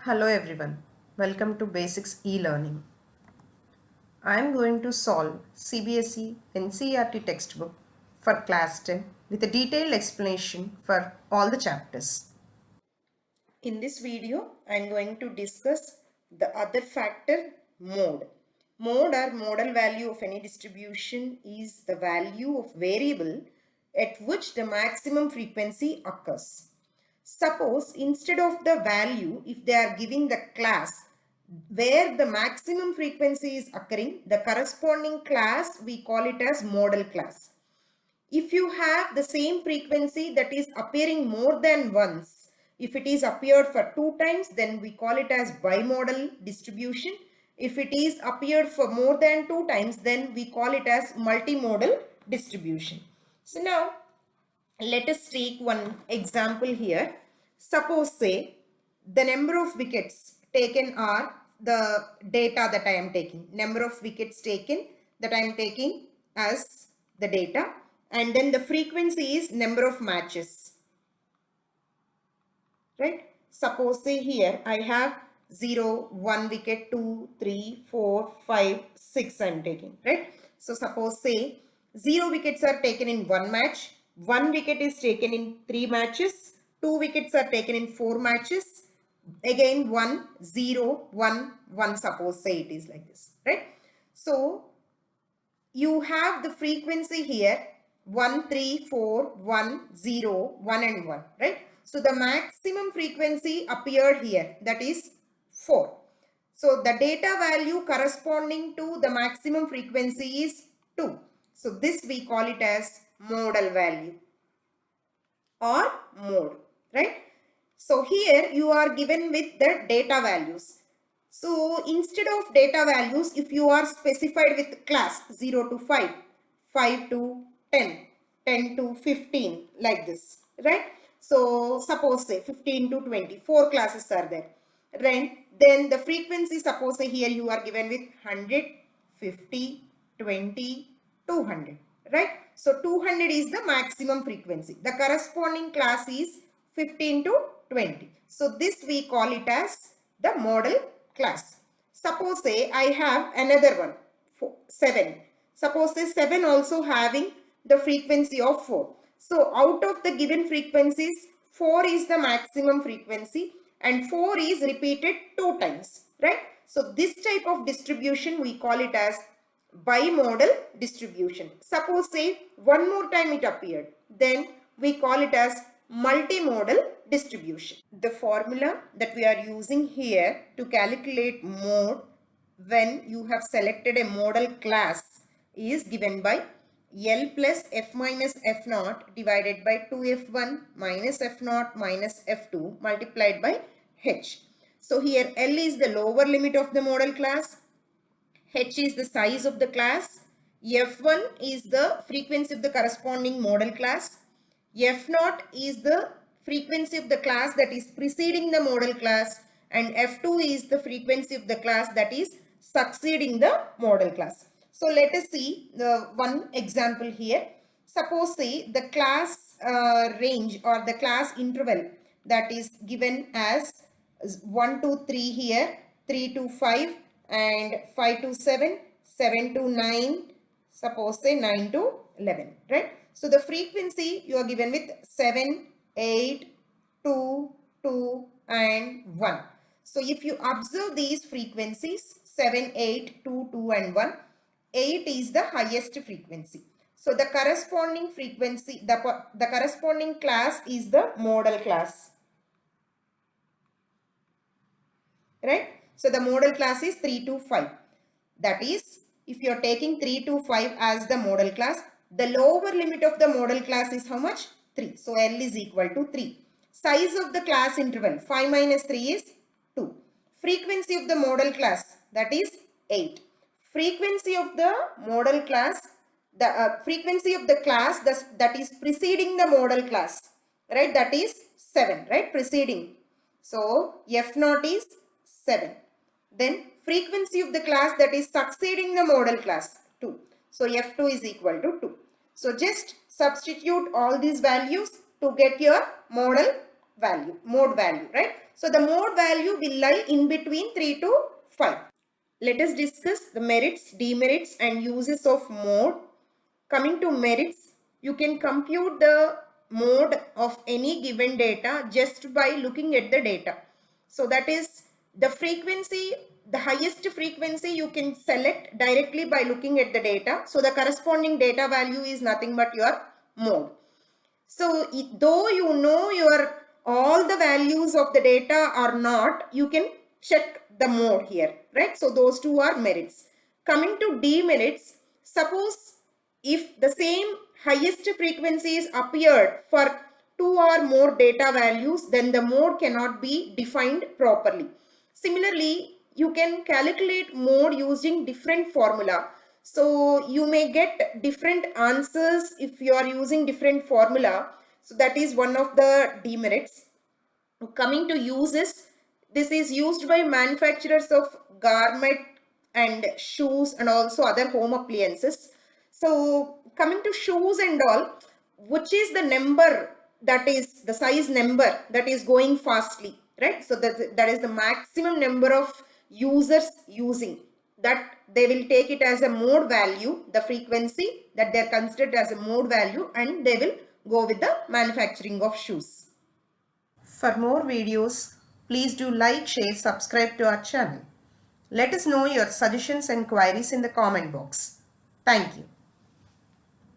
Hello everyone, welcome to Basics e-Learning. I am going to solve CBSE NCERT textbook for class 10 with a detailed explanation for all the chapters. In this video, I am going to discuss the other factor, mode. Mode or modal value of any distribution is the value of variable at which the maximum frequency occurs. Suppose instead of the value, if they are giving the class where the maximum frequency is occurring, the corresponding class we call it as modal class. If you have the same frequency that is appearing more than once, if it is appeared for 2 times, then we call it as bimodal distribution. If it is appeared for more than 2 times, then we call it as multimodal distribution. So now let us take one example here. Suppose say the number of wickets taken are the data that I am taking. Number of wickets taken that I am taking as the data, and then the frequency is number of matches. Right? Suppose say here I have 0, 1 wicket, 2, 3, 4, 5, 6 I am taking. Right? So suppose say 0 wickets are taken in 1 match, 1 wicket is taken in 3 matches, 2 wickets are taken in 4 matches, again 1, 0, 1, 1, suppose say it is like this. Right? So you have the frequency here 1, 3, 4, 1, 0, 1 and 1, right? So the maximum frequency appeared here, that is 4. So the data value corresponding to the maximum frequency is 2. So this we call it as modal value or mode, right? So here you are given with the data values. So instead of data values, if you are specified with class 0 to 5, 5 to 10, 10 to 15 like this, right? So suppose say 15 to 20, 4 classes are there, right? Then the frequency, suppose say here you are given with 100, 50, 20, 200, right? So 200 is the maximum frequency. The corresponding class is 15 to 20. So this we call it as the modal class. Suppose say I have another one, 7. Suppose say 7 also having the frequency of 4. So out of the given frequencies, 4 is the maximum frequency and 4 is repeated 2 times, right? So this type of distribution we call it as bimodal distribution. Suppose say one more time it appeared, then we call it as multimodal distribution. The formula that we are using here to calculate mode when you have selected a modal class is given by L plus F minus F naught divided by 2F1 minus F naught minus F2 multiplied by H. So here L is the lower limit of the modal class, H is the size of the class, F1 is the frequency of the corresponding modal class, F0 is the frequency of the class that is preceding the modal class, and F2 is the frequency of the class that is succeeding the modal class. So let us see the one example here. Suppose say the class range or the class interval that is given as 1 to 3 here, 3 to 5 and 5 to 7, 7 to 9, suppose say 9 to 11, right? So the frequency you are given with 7, 8, 2, 2 and 1. So if you observe these frequencies 7, 8, 2, 2 and 1, 8 is the highest frequency. So the corresponding frequency, the corresponding class is the modal class, right? So the modal class is 3 to 5. That is, if you are taking 3 to 5 as the modal class, the lower limit of the modal class is how much? 3. So L is equal to 3. Size of the class interval 5 minus 3 is 2. Frequency of the modal class, that is 8. Frequency of the modal class, the frequency of the class that is preceding the modal class, right? That is 7, right? Preceding. So F0 is 7. Then frequency of the class that is succeeding the modal class 2. So F2 is equal to 2. So just substitute all these values to get your mode value, right? So the mode value will lie in between 3 to 5. Let us discuss the merits, demerits and uses of mode. Coming to merits, you can compute the mode of any given data just by looking at the data. So that is the frequency, the highest frequency you can select directly by looking at the data. So the corresponding data value is nothing but your mode. So though you know your all the values of the data or not, you can check the mode here, right? So those two are merits. Coming to demerits, suppose if the same highest frequencies appeared for two or more data values, then the mode cannot be defined properly. Similarly, you can calculate mode using different formula. So you may get different answers if you are using different formula. So that is one of the demerits. Coming to uses, this is used by manufacturers of garment and shoes and also other home appliances. So coming to shoes and all, which is the number, that is the size number that is going fastly, right? So that is the maximum number of users using, that they will take it as a mode value, the frequency that they are considered as a mode value, and they will go with the manufacturing of shoes. For more videos, please do like, share, subscribe to our channel. Let us know your suggestions and queries in the comment box. Thank you.